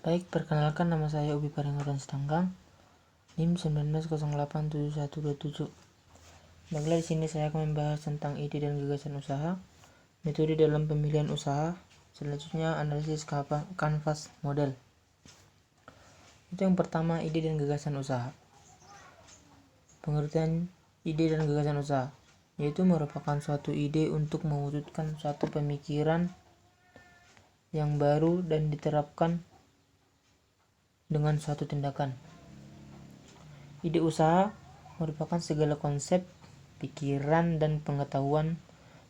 Baik, perkenalkan nama saya Ubi Paringatan Sitanggang, NIM 19087127. Baiklah, di sini saya akan membahas tentang ide dan gagasan usaha, metode dalam pemilihan usaha, selanjutnya analisis kanvas model. Itu yang pertama, ide dan gagasan usaha. Pengertian ide dan gagasan usaha yaitu merupakan suatu ide untuk mewujudkan suatu pemikiran yang baru dan diterapkan dengan suatu tindakan. Ide usaha merupakan segala konsep, pikiran, dan pengetahuan,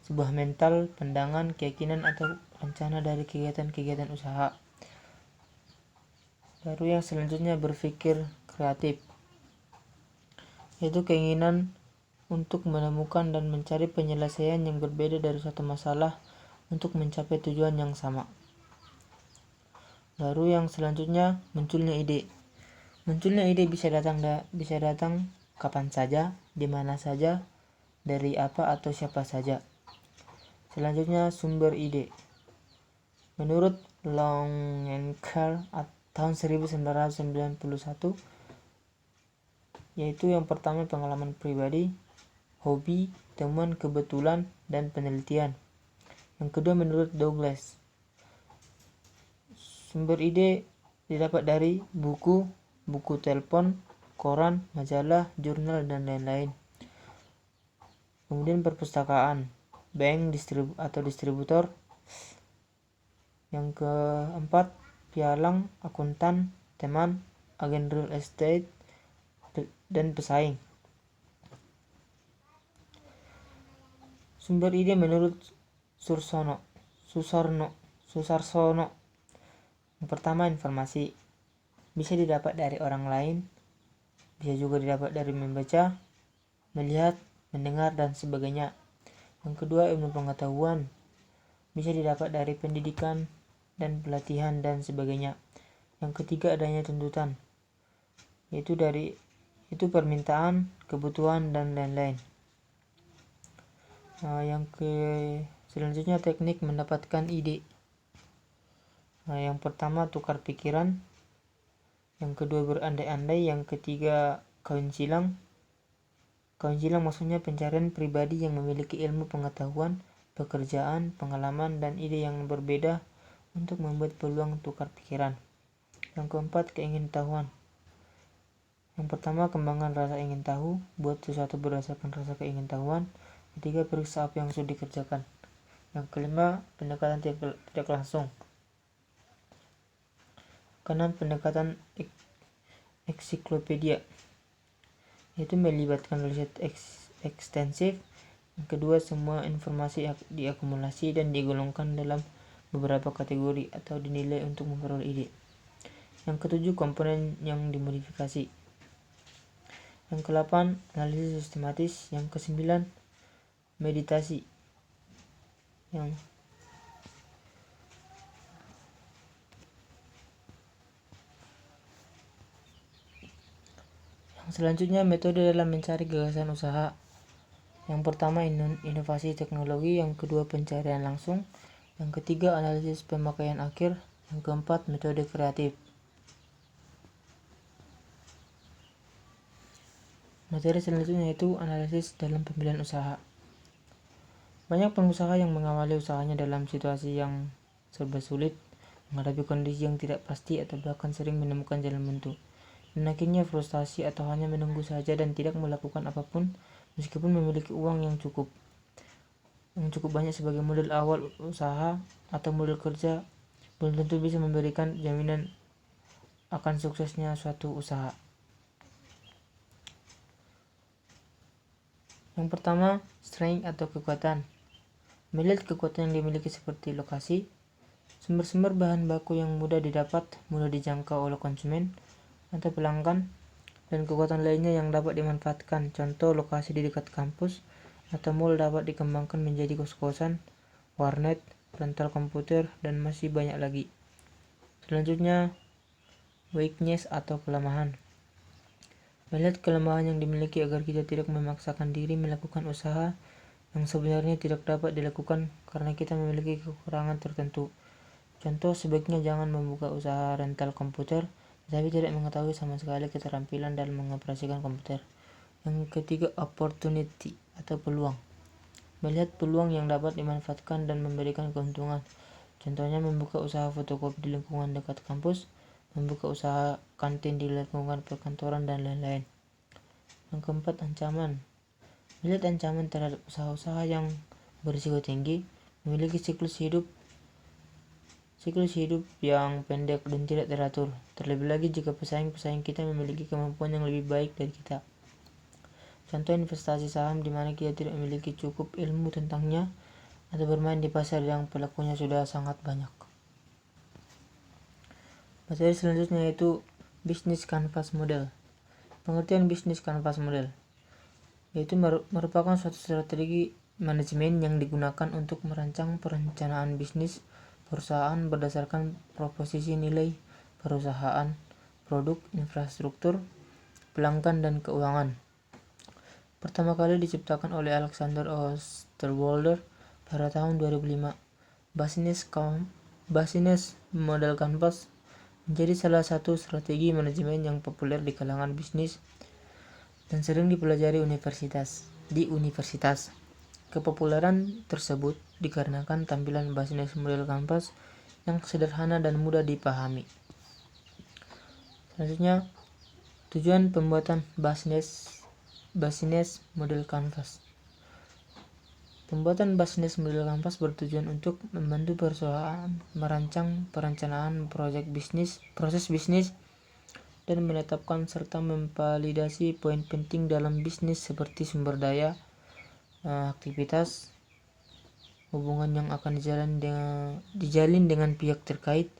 sebuah mental, pandangan, keyakinan, atau rencana dari kegiatan-kegiatan usaha. Baru yang selanjutnya, berpikir kreatif, yaitu keinginan untuk menemukan dan mencari penyelesaian yang berbeda dari suatu masalah untuk mencapai tujuan yang sama. Baru yang selanjutnya, munculnya ide. Munculnya ide bisa datang kapan saja, di mana saja, dari apa atau siapa saja. Selanjutnya, sumber ide. Menurut Longenecker tahun 1991, yaitu yang pertama pengalaman pribadi, hobi, temuan kebetulan, dan penelitian. Yang kedua, menurut Douglas, sumber ide didapat dari buku telepon, koran, majalah, jurnal, dan lain-lain. Kemudian perpustakaan, bank, distributor. Yang keempat, pialang, akuntan, teman, agen real estate, dan pesaing. Sumber ide menurut Susarsono. Yang pertama, informasi. Bisa didapat dari orang lain, bisa juga didapat dari membaca, melihat, mendengar, dan sebagainya. Yang kedua, ilmu pengetahuan. Bisa didapat dari pendidikan dan pelatihan dan sebagainya. Yang ketiga, adanya tuntutan, yaitu permintaan, kebutuhan, dan lain-lain. Selanjutnya, teknik mendapatkan ide. Yang pertama, tukar pikiran. Yang kedua, berandai-andai. Yang ketiga, kawin silang. Kawin silang maksudnya pencarian pribadi yang memiliki ilmu pengetahuan, pekerjaan, pengalaman, dan ide yang berbeda untuk membuat peluang tukar pikiran. Yang keempat, keingintahuan. Yang pertama, kembangkan rasa ingin tahu, buat sesuatu berdasarkan rasa keingintahuan. Ketiga, periksa apa yang sudah dikerjakan. Yang kelima, pendekatan tidak langsung. Keenam, pendekatan ensiklopedia, yaitu melibatkan riset ekstensif. Yang kedua, semua informasi diakumulasi dan digolongkan dalam beberapa kategori atau dinilai untuk memperoleh ide. Yang ketujuh, komponen yang dimodifikasi. Yang kedelapan, analisis sistematis. Yang kesembilan, meditasi. Yang selanjutnya, metode dalam mencari gagasan usaha. Yang pertama, inovasi teknologi. Yang kedua, pencarian langsung. Yang ketiga, analisis pemakaian akhir. Yang keempat, metode kreatif. Materi selanjutnya yaitu analisis dalam pemilihan usaha. Banyak pengusaha yang mengawali usahanya dalam situasi yang serba sulit, menghadapi kondisi yang tidak pasti, atau bahkan sering menemukan jalan buntu, dan akhirnya frustasi atau hanya menunggu saja dan tidak melakukan apapun meskipun memiliki uang yang cukup banyak sebagai modal awal usaha atau modal kerja, belum tentu bisa memberikan jaminan akan suksesnya suatu usaha. Yang pertama, strength atau kekuatan. Melihat kekuatan yang dimiliki seperti lokasi, sumber-sumber bahan baku yang mudah didapat, mudah dijangkau oleh konsumen atau pelanggan, dan kekuatan lainnya yang dapat dimanfaatkan. Contoh, lokasi di dekat kampus atau mall dapat dikembangkan menjadi kos-kosan, warnet, rental komputer, dan masih banyak lagi. Selanjutnya, weakness atau kelemahan. Melihat kelemahan yang dimiliki agar kita tidak memaksakan diri melakukan usaha yang sebenarnya tidak dapat dilakukan karena kita memiliki kekurangan tertentu. Contoh, sebaiknya jangan membuka usaha rental komputer, tetapi tidak mengetahui sama sekali keterampilan dalam mengoperasikan komputer. Yang ketiga, opportunity atau peluang. Melihat peluang yang dapat dimanfaatkan dan memberikan keuntungan. Contohnya, membuka usaha fotokopi di lingkungan dekat kampus, membuka usaha kantin di lingkungan perkantoran, dan lain-lain. Yang keempat, ancaman. Melihat ancaman terhadap usaha-usaha yang berisiko tinggi, memiliki siklus hidup yang pendek dan tidak teratur. Terlebih lagi jika pesaing-pesaing kita memiliki kemampuan yang lebih baik dari kita. Contoh, investasi saham di mana kita tidak memiliki cukup ilmu tentangnya, atau bermain di pasar yang pelakunya sudah sangat banyak. Materi selanjutnya yaitu Business Canvas Model. Pengertian Business Canvas Model yaitu merupakan suatu strategi manajemen yang digunakan untuk merancang perencanaan bisnis perusahaan berdasarkan proposisi nilai perusahaan, produk, infrastruktur, pelanggan, dan keuangan. Pertama kali diciptakan oleh Alexander Osterwalder pada tahun 2005. Business Model Canvas menjadi salah satu strategi manajemen yang populer di kalangan bisnis dan sering dipelajari di universitas. Kepopuleran tersebut dikarenakan tampilan Business Model Canvas yang sederhana dan mudah dipahami. Selanjutnya, tujuan pembuatan Business Model Canvas. Pembuatan Business Model Canvas bertujuan untuk membantu perusahaan merancang perencanaan proses bisnis dan menetapkan serta memvalidasi poin penting dalam bisnis seperti sumber daya, aktivitas, hubungan yang akan dijalin dengan pihak terkait,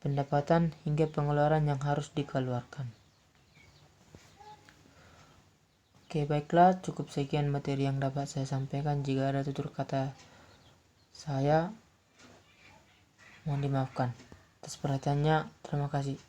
pendapatan, hingga pengeluaran yang harus dikeluarkan. Oke, baiklah, cukup sekian materi yang dapat saya sampaikan. Jika ada tutur kata saya, mohon dimaafkan. Atas perhatiannya, terima kasih.